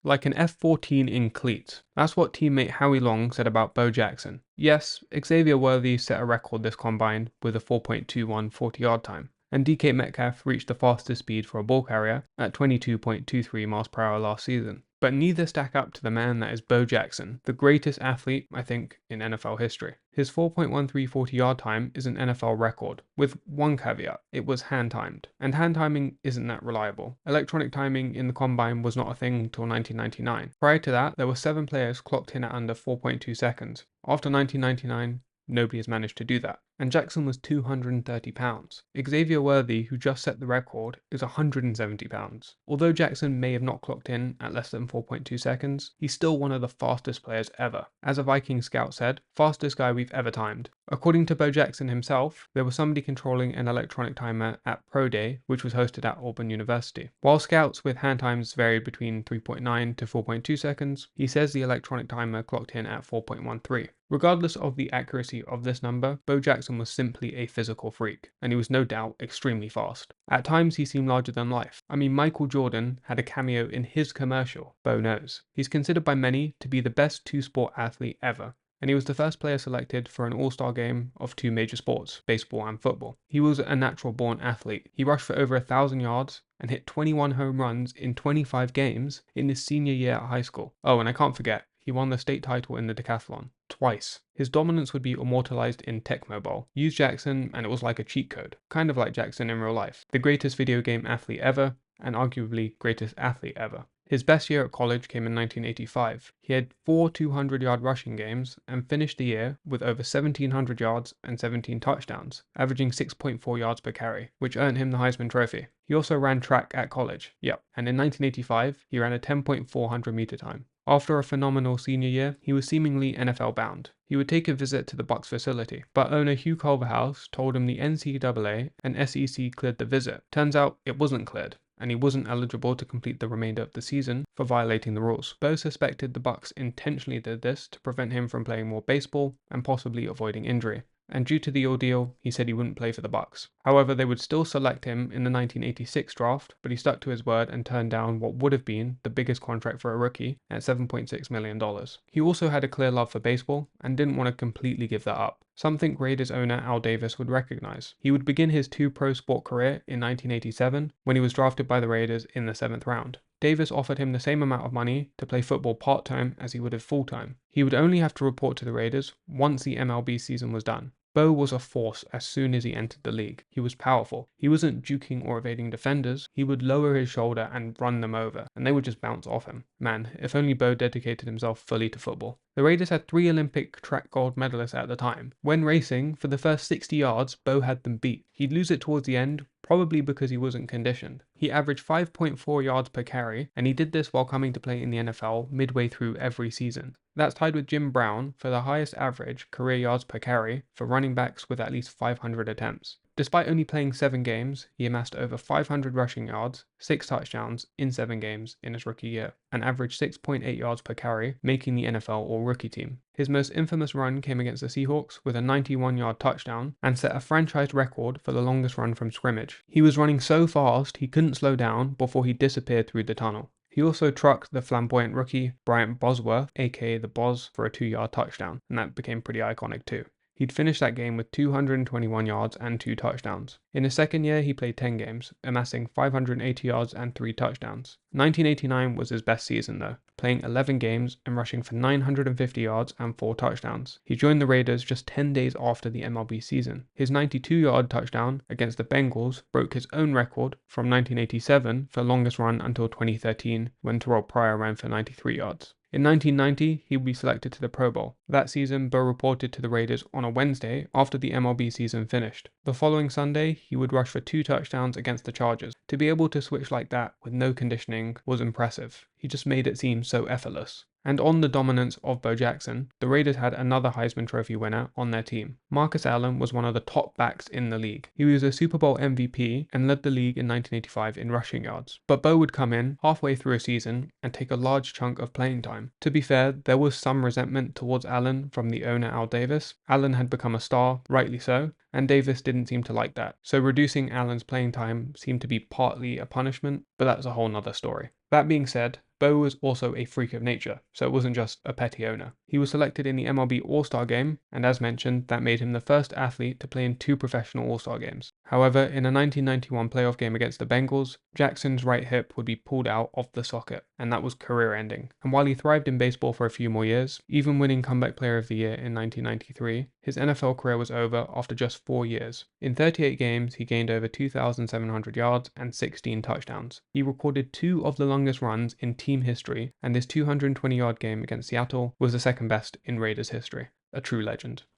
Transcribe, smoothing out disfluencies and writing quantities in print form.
Like an F-14 in cleats. That's what teammate Howie Long said about Bo Jackson. Yes, Xavier Worthy set a record this combine with a 4.21 40-yard time, and DK Metcalf reached the fastest speed for a ball carrier at 22.23 miles per hour last season. But neither stack up to the man that is Bo Jackson, the greatest athlete, I think, in NFL history. His 4.13 40-yard time is an NFL record, with one caveat: it was hand-timed. And hand timing isn't that reliable. Electronic timing in the combine was not a thing until 1999. Prior to that, there were 7 players clocked in at under 4.2 seconds. After 1999, nobody has managed to do that. And Jackson was 230 pounds. Xavier Worthy, who just set the record, is 170 pounds. Although Jackson may have not clocked in at less than 4.2 seconds, he's still one of the fastest players ever. As a Viking scout said, fastest guy we've ever timed. According to Bo Jackson himself, there was somebody controlling an electronic timer at Pro Day, which was hosted at Auburn University. While scouts with hand times varied between 3.9 to 4.2 seconds, he says the electronic timer clocked in at 4.13. Regardless of the accuracy of this number, Bo Jackson was simply a physical freak, and he was no doubt extremely fast. At times he seemed larger than life. I mean, Michael Jordan had a cameo in his commercial, Bo knows. He's considered by many to be the best two-sport athlete ever, and he was the first player selected for an all-star game of 2 major sports, baseball and football. He was a natural-born athlete. He rushed for over 1,000 yards and hit 21 home runs in 25 games in his senior year at high school. Oh, and I can't forget, he won the state title in the decathlon. Twice. His dominance would be immortalized in Tecmo Bowl. Use Jackson and it was like a cheat code. Kind of like Jackson in real life. The greatest video game athlete ever, and arguably greatest athlete ever. His best year at college came in 1985. He had 4 200-yard rushing games and finished the year with over 1,700 yards and 17 touchdowns, averaging 6.4 yards per carry, which earned him the Heisman Trophy. He also ran track at college. Yep, and in 1985, he ran a 10.400 meter time. After a phenomenal senior year, he was seemingly NFL bound. He would take a visit to the Bucs facility, but owner Hugh Culverhouse told him the NCAA and SEC cleared the visit. Turns out it wasn't cleared, and he wasn't eligible to complete the remainder of the season for violating the rules. Bo suspected the Bucs intentionally did this to prevent him from playing more baseball and possibly avoiding injury. And due to the ordeal, he said he wouldn't play for the Bucs. However, they would still select him in the 1986 draft, but he stuck to his word and turned down what would have been the biggest contract for a rookie at $7.6 million. He also had a clear love for baseball and didn't want to completely give that up, something Raiders owner Al Davis would recognize. He would begin his 2 pro sport career in 1987 when he was drafted by the Raiders in the 7th round. Davis offered him the same amount of money to play football part-time as he would have full-time. He would only have to report to the Raiders once the MLB season was done. Bo was a force as soon as he entered the league. He was powerful. He wasn't juking or evading defenders. He would lower his shoulder and run them over, and they would just bounce off him. Man, if only Bo dedicated himself fully to football. The Raiders had 3 Olympic track gold medalists at the time. When racing, for the first 60 yards, Bo had them beat. He'd lose it towards the end, probably because he wasn't conditioned. He averaged 5.4 yards per carry, and he did this while coming to play in the NFL midway through every season. That's tied with Jim Brown for the highest average career yards per carry for running backs with at least 500 attempts. Despite only playing 7 games, he amassed over 500 rushing yards, 6 touchdowns in 7 games in his rookie year, and averaged 6.8 yards per carry, making the NFL All-Rookie team. His most infamous run came against the Seahawks with a 91-yard touchdown and set a franchise record for the longest run from scrimmage. He was running so fast he couldn't slow down before he disappeared through the tunnel. He also trucked the flamboyant rookie Bryant Bosworth, aka the Boz, for a 2-yard touchdown, and that became pretty iconic too. He'd finished that game with 221 yards and 2 touchdowns. In his second year, he played 10 games, amassing 580 yards and 3 touchdowns. 1989 was his best season though, playing 11 games and rushing for 950 yards and 4 touchdowns. He joined the Raiders just 10 days after the MLB season. His 92-yard touchdown against the Bengals broke his own record from 1987 for longest run until 2013 when Terrell Pryor ran for 93 yards. In 1990, he would be selected to the Pro Bowl. That season, Bo reported to the Raiders on a Wednesday after the MLB season finished. The following Sunday, he would rush for 2 touchdowns against the Chargers. To be able to switch like that with no conditioning was impressive. He just made it seem so effortless. And on the dominance of Bo Jackson, the Raiders had another Heisman Trophy winner on their team. Marcus Allen was one of the top backs in the league. He was a Super Bowl MVP and led the league in 1985 in rushing yards. But Bo would come in halfway through a season and take a large chunk of playing time. To be fair, there was some resentment towards Allen from the owner Al Davis. Allen had become a star, rightly so, and Davis didn't seem to like that. So reducing Allen's playing time seemed to be partly a punishment, but that's a whole nother story. That being said, Bo was also a freak of nature, so it wasn't just a petty owner. He was selected in the MLB All-Star Game, and as mentioned, that made him the first athlete to play in 2 professional All-Star games. However, in a 1991 playoff game against the Bengals, Jackson's right hip would be pulled out of the socket, and that was career-ending. And while he thrived in baseball for a few more years, even winning Comeback Player of the Year in 1993, his NFL career was over after just 4 years. In 38 games, he gained over 2,700 yards and 16 touchdowns. He recorded 2 of the longest runs in team history, and his 220-yard game against Seattle was the second best in Raiders history. A true legend.